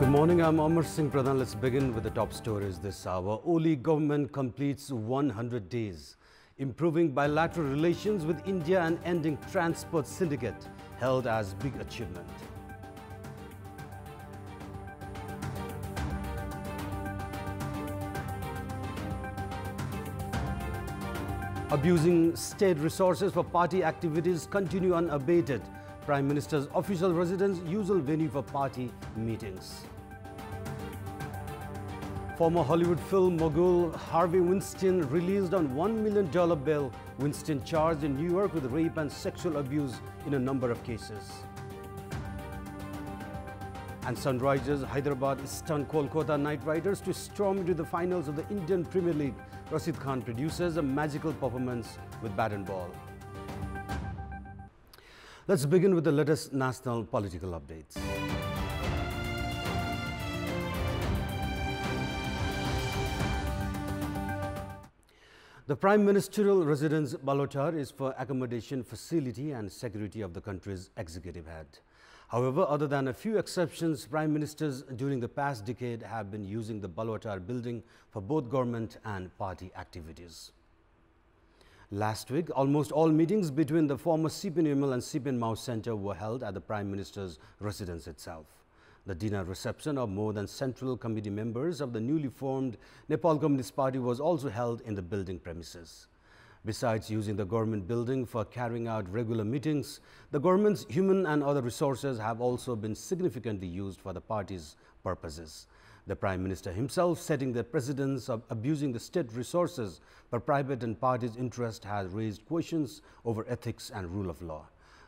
Good morning, I'm Amar Singh Pradhan. Let's begin with the top stories this hour. Oli government completes 100 days, improving bilateral relations with India and ending transport syndicate, held as big achievement. Abusing state resources for party activities continue unabated. Prime Minister's official residence, usual venue for party meetings. Former Hollywood film mogul Harvey Weinstein released on $1 million bail. Weinstein charged in New York with rape and sexual abuse in a number of cases. And Sunrisers Hyderabad stunned Kolkata Knight Riders to storm into the finals of the Indian Premier League. Rashid Khan produces a magical performance with bat and ball. Let's begin with the latest national political updates. The Prime Ministerial residence Balotar is for accommodation, facility and security of the country's executive head. However, other than a few exceptions, Prime Ministers during the past decade have been using the Balotar building for both government and party activities. Last week, almost all meetings between the former CPN-UML and CPN-Mao Center were held at the Prime Minister's residence itself. The dinner reception of more than Central Committee members of the newly formed Nepal Communist Party was also held in the building premises. Besides using the government building for carrying out regular meetings, the government's human and other resources have also been significantly used for the party's purposes. The Prime Minister himself setting the precedence of abusing the state resources for private and parties' interest has raised questions over ethics and rule of law.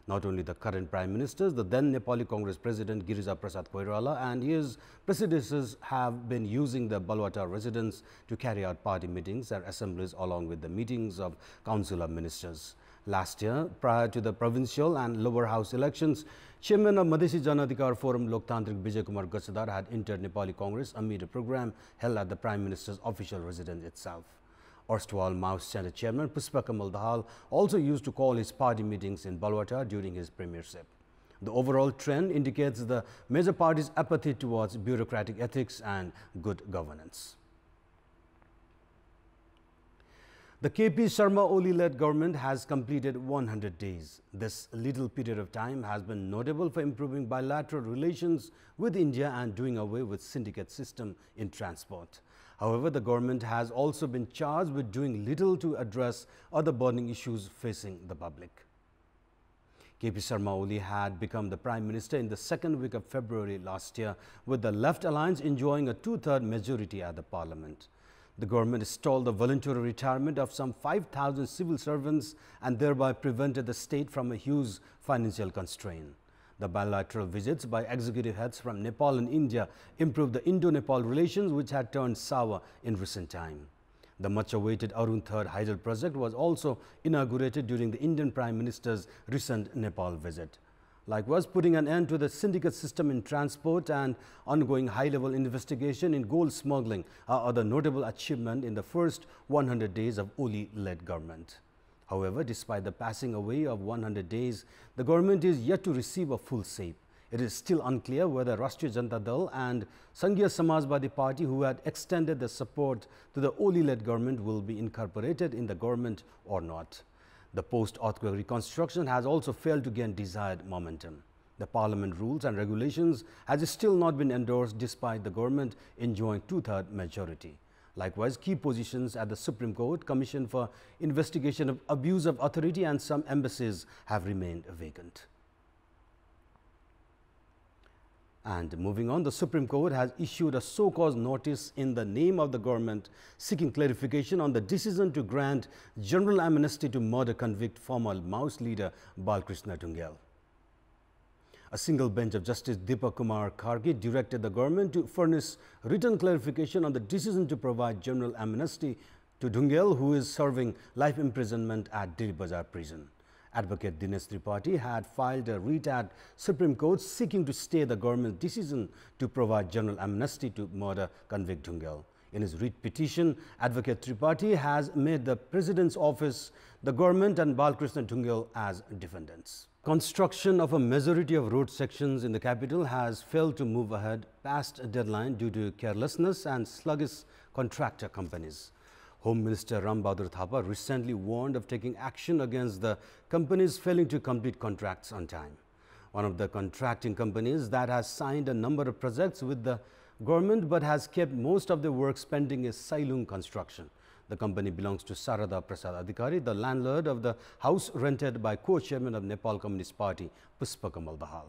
Not only the current Prime Minister, the then Nepali Congress President Girija Prasad Koirala and his predecessors have been using the Balotar residence to carry out party meetings and assemblies along with the meetings of Council of Ministers. Last year, prior to the provincial and lower house elections, Chairman of Madhesi Janadhikar Forum Loktantrik Vijay Kumar Gachadar had entered Nepali Congress amid a program held at the Prime Minister's official residence itself. Erstwhile Mao Center Chairman Pushpa Kamal Dahal also used to call his party meetings in Balotar during his premiership. The overall trend indicates the major party's apathy towards bureaucratic ethics and good governance. The KP Sharma Oli-led government has completed 100 days. This little period of time has been notable for improving bilateral relations with India and doing away with syndicate system in transport. However, the government has also been charged with doing little to address other burning issues facing the public. KP Sharma Oli had become the Prime Minister in the second week of February last year, with the Left Alliance enjoying a two-thirds majority at the Parliament. The government stalled the voluntary retirement of some 5,000 civil servants and thereby prevented the state from a huge financial constraint. The bilateral visits by executive heads from Nepal and India improved the Indo-Nepal relations, which had turned sour in recent time. The much-awaited Arun III Hydel project was also inaugurated during the Indian Prime Minister's recent Nepal visit. Likewise, putting an end to the syndicate system in transport and ongoing high-level investigation in gold smuggling are other notable achievements in the first 100 days of Oli-led government. However, despite the passing away of 100 days, the government is yet to receive a full shape. It is still unclear whether Rashtriya Janata Dal and Sanghiya Samajwadi Party, who had extended their support to the Oli-led government, will be incorporated in the government or not. The post-earthquake reconstruction has also failed to gain desired momentum. The Parliament rules and regulations has still not been endorsed despite the government enjoying two-thirds majority. Likewise, key positions at the Supreme Court, Commission for Investigation of Abuse of Authority and some embassies have remained vacant. And moving on, the Supreme Court has issued a so-called notice in the name of the government seeking clarification on the decision to grant general amnesty to murder convict former Maoist leader Balkrishna Dungel. A single bench of Justice Deepak Kumar Kharge directed the government to furnish written clarification on the decision to provide general amnesty to Dungel, who is serving life imprisonment at Diri Bazar prison. Advocate Dinesh Tripathi had filed a writ at Supreme Court seeking to stay the government's decision to provide general amnesty to murder convict Dungel. In his writ petition, Advocate Tripathi has made the President's office, the government and Balkrishna Dungel as defendants. Construction of a majority of road sections in the capital has failed to move ahead past a deadline due to carelessness and sluggish contractor companies. Home Minister Ram Bahadur Thapa recently warned of taking action against the companies failing to complete contracts on time. One of the contracting companies that has signed a number of projects with the government but has kept most of the works pending is Sailung Construction. The company belongs to Sarada Prasad Adhikari, the landlord of the house rented by co-chairman of Nepal Communist Party, Puspa Kamal Dahal.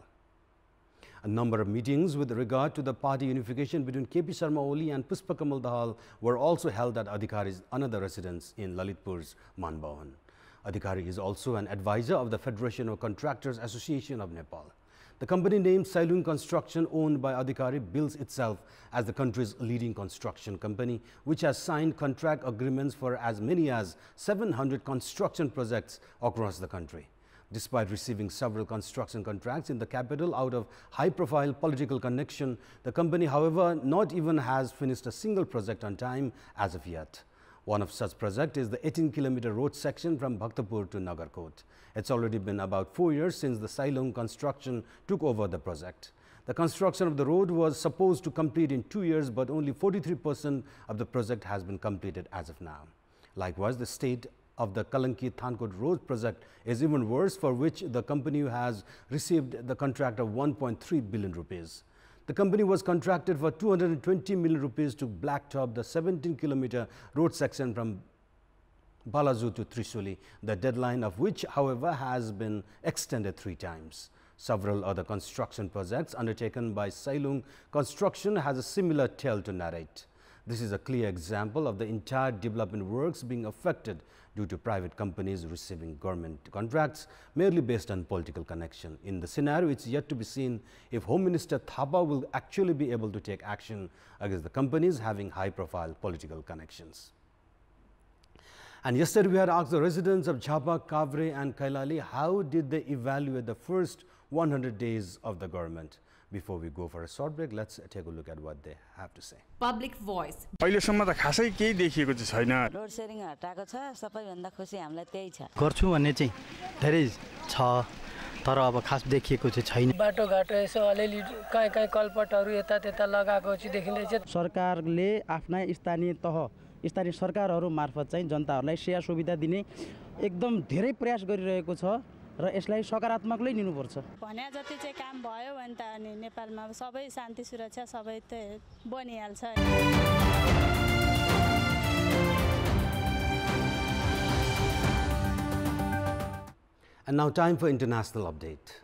A number of meetings with regard to the party unification between KP Sharma Oli and Puspa Kamal Dahal were also held at Adhikari's another residence in Lalitpur's Manbhavan. Adhikari is also an advisor of the Federation of Contractors Association of Nepal. The company named Sailung Construction, owned by Adhikari, bills itself as the country's leading construction company, which has signed contract agreements for as many as 700 construction projects across the country. Despite receiving several construction contracts in the capital out of high-profile political connection, the company, however, not even has finished a single project on time as of yet. One of such projects is the 18-kilometer road section from Bhaktapur to Nagarkot. It's already been about 4 years since the Sailung Construction took over the project. The construction of the road was supposed to complete in 2 years, but only 43% of the project has been completed as of now. Likewise, the state of the Kalanki-Thankot road project is even worse, for which the company has received the contract of 1.3 billion rupees. The company was contracted for 220 million rupees to blacktop the 17-kilometer road section from Balaju to Trishuli, the deadline of which, however, has been extended 3 times. Several other construction projects undertaken by Sailung Construction has a similar tale to narrate. This is a clear example of the entire development works being affected due to private companies receiving government contracts merely based on political connection. In the scenario, it's yet to be seen if Home Minister Thapa will actually be able to take action against the companies having high-profile political connections. And yesterday, we had asked the residents of Jhapa, Kavre and Kailali how did they evaluate the first 100 days of the government. Before we go for a short break, let's take a look at what they have to say. Public voice. अहिलेसम्म त खासै केही देखिएको चाहिँ छैन. Road sharing हटाएको छ, सबैभन्दा खुसी हामीलाई त्यही छ. गर्छु भन्ने चाहिँ धेरै छ, तर अब खास देखिएको चाहिँ छैन. बाटोघाटो यसो अलिअलि कहीँ कलपटहरू यतात्यता लगाएको चाहिँ देखिँदैछ. सरकारले आफ्ना स्थानीय सरकारहरू मार्फत चाहिँ जनताहरूलाई सेवा सुविधा दिने एकदम धेरै प्रयास गरिरहेको छ र यसलाई सकारात्मकले लिनुपर्छ. भने जति चाहिँ काम भयो भने त अनि नेपालमा सबै शान्ति सुरक्षा सबै त बनिहाल्छ. And now time for international update.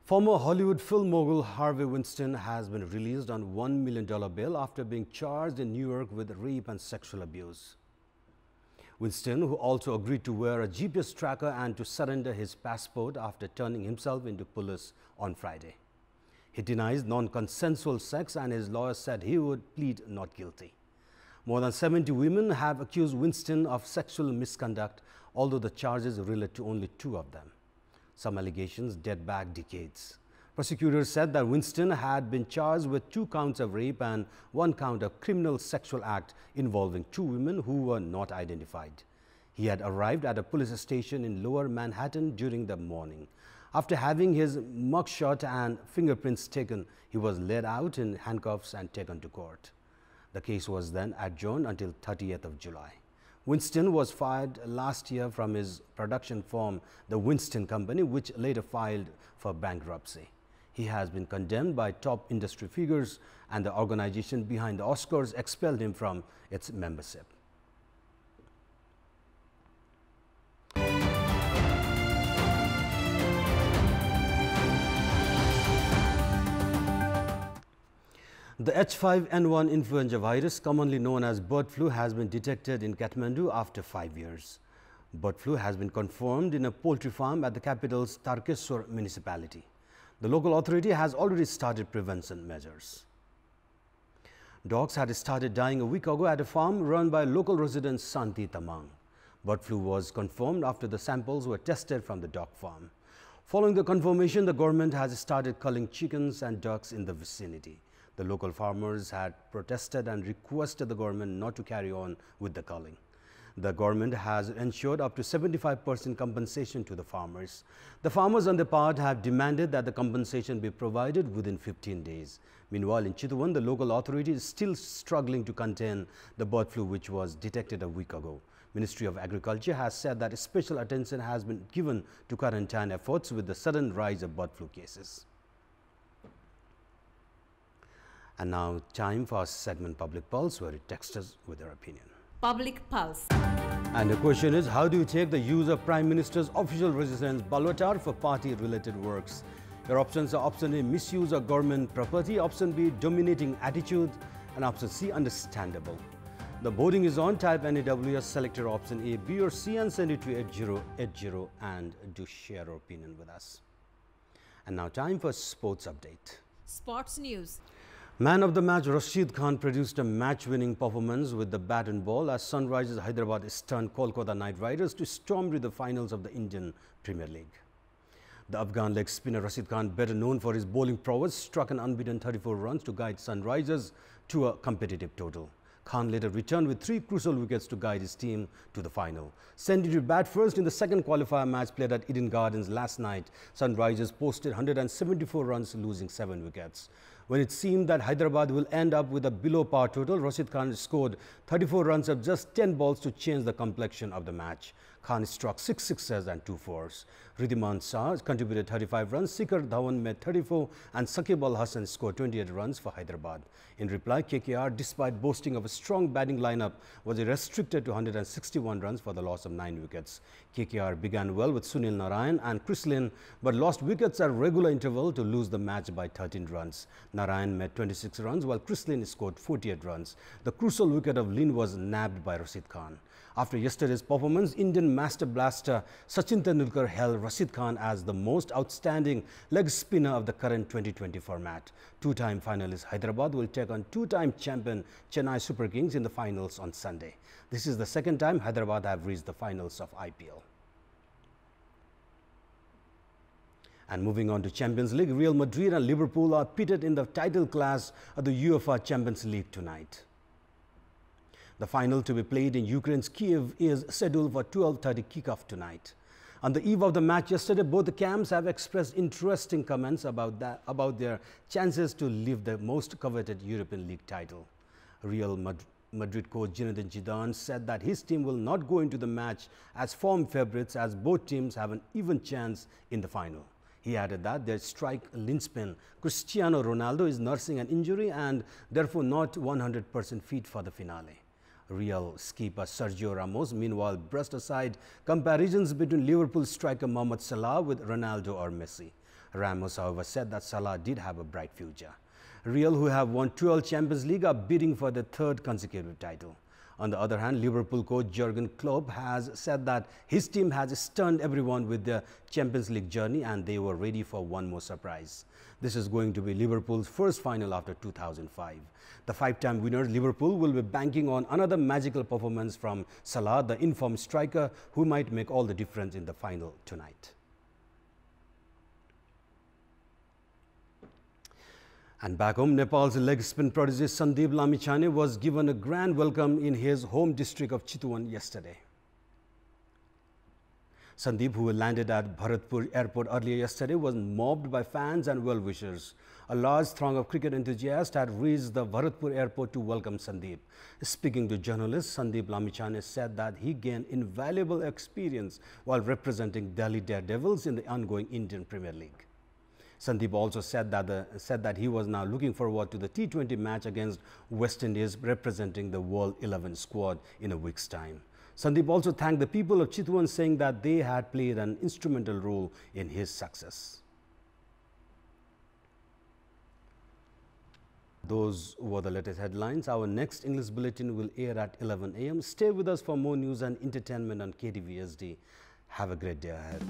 Former Hollywood film mogul Harvey Weinstein has been released on $1 million bail after being charged in New York with rape and sexual abuse. Weinstein, who also agreed to wear a GPS tracker and to surrender his passport after turning himself into police on Friday. He denies non-consensual sex, and his lawyer said he would plead not guilty. More than 70 women have accused Weinstein of sexual misconduct, although the charges relate to only 2 of them. Some allegations date back decades. Prosecutors said that Weinstein had been charged with 2 counts of rape and 1 count of criminal sexual act involving 2 women who were not identified. He had arrived at a police station in Lower Manhattan during the morning. After having his mugshot and fingerprints taken, he was led out in handcuffs and taken to court. The case was then adjourned until 30th of July. Weinstein was fired last year from his production firm, the Weinstein Company, which later filed for bankruptcy. He has been condemned by top industry figures, and the organization behind the Oscars expelled him from its membership. The H5N1 influenza virus, commonly known as bird flu, has been detected in Kathmandu after 5 years. Bird flu has been confirmed in a poultry farm at the capital's Tarkeswar municipality. The local authority has already started prevention measures. Dogs had started dying a week ago at a farm run by local resident Santi Tamang. Bird flu was confirmed after the samples were tested from the dog farm. Following the confirmation, the government has started culling chickens and ducks in the vicinity. The The local farmers had protested and requested the government not to carry on with the culling. The government has ensured up to 75% compensation to the farmers. The farmers on their part have demanded that the compensation be provided within 15 days. Meanwhile, in Chitwan, the local authority is still struggling to contain the bird flu which was detected a week ago. Ministry of Agriculture has said that special attention has been given to quarantine efforts with the sudden rise of bird flu cases. And now time for our segment Public Pulse, where it texts us with their opinion. Public Pulse. And the question is, how do you take the use of Prime Minister's official residence Balwatar for party-related works? Your options are option A, misuse of government property, option B, dominating attitude, and option C, understandable. The voting is on. Type NAWS, select your option A, B or C and send it to 8080 and do share your opinion with us. And now time for sports update. Sports news. Man of the match Rashid Khan produced a match-winning performance with the bat and ball as Sunrisers Hyderabad stunned Kolkata Knight Riders to storm to the finals of the Indian Premier League. The Afghan leg spinner Rashid Khan, better known for his bowling prowess, struck an unbeaten 34 runs to guide Sunrisers to a competitive total. Khan later returned with 3 crucial wickets to guide his team to the final. Sending to bat first in the second qualifier match played at Eden Gardens last night, Sunrisers posted 174 runs, losing 7 wickets. When it seemed that Hyderabad will end up with a below-par total, Rashid Khan scored 34 runs of just 10 balls to change the complexion of the match. Khan struck 6 sixes and 2 fours. Ridhiman Shah contributed 35 runs, Shikhar Dhawan made 34 and Saqib Al Hasan scored 28 runs for Hyderabad. In reply, KKR, despite boasting of a strong batting lineup, was restricted to 161 runs for the loss of 9 wickets. KKR began well with Sunil Narayan and Chris Lynn, but lost wickets at regular interval to lose the match by 13 runs. Narayan made 26 runs while Chris Lynn scored 48 runs. The crucial wicket of Lynn was nabbed by Rashid Khan. After yesterday's performance, Indian master blaster Sachin Tendulkar held Rashid Khan as the most outstanding leg spinner of the current 2020 format. 2-time finalist Hyderabad will take on 2-time champion Chennai Super Kings in the finals on Sunday. This is the second time Hyderabad have reached the finals of IPL. And moving on to Champions League, Real Madrid and Liverpool are pitted in the title clash of the UEFA Champions League tonight. The final to be played in Ukraine's Kiev is scheduled for 12:30 kickoff tonight. On the eve of the match yesterday, both the camps have expressed interesting comments about their chances to lift the most coveted European League title. Real Madrid coach Zinedine Zidane said that his team will not go into the match as form favorites as both teams have an even chance in the final. He added that their strike linchpin, Cristiano Ronaldo, is nursing an injury and therefore not 100% fit for the finale. Real skipper Sergio Ramos, meanwhile, brushed aside comparisons between Liverpool striker Mohamed Salah with Ronaldo or Messi. Ramos, however, said that Salah did have a bright future. Real, who have won 12 Champions League, are bidding for their 3rd consecutive title. On the other hand, Liverpool coach Jurgen Klopp has said that his team has stunned everyone with their Champions League journey and they were ready for one more surprise. This is going to be Liverpool's first final after 2005. The 5-time winners, Liverpool, will be banking on another magical performance from Salah, the informed striker, who might make all the difference in the final tonight. And back home, Nepal's leg spin prodigy Sandeep Lamichhane was given a grand welcome in his home district of Chitwan yesterday. Sandeep, who landed at Bharatpur airport earlier yesterday, was mobbed by fans and well-wishers. A large throng of cricket enthusiasts had reached the Bharatpur airport to welcome Sandeep. Speaking to journalists, Sandeep Lamichhane said that he gained invaluable experience while representing Delhi Daredevils in the ongoing Indian Premier League. Sandeep also said that he was now looking forward to the T20 match against West Indies, representing the World 11 squad in a week's time. Sandeep also thanked the people of Chitwan, saying that they had played an instrumental role in his success. Those were the latest headlines. Our next English bulletin will air at 11 a.m. Stay with us for more news and entertainment on KTVSD. Have a great day ahead.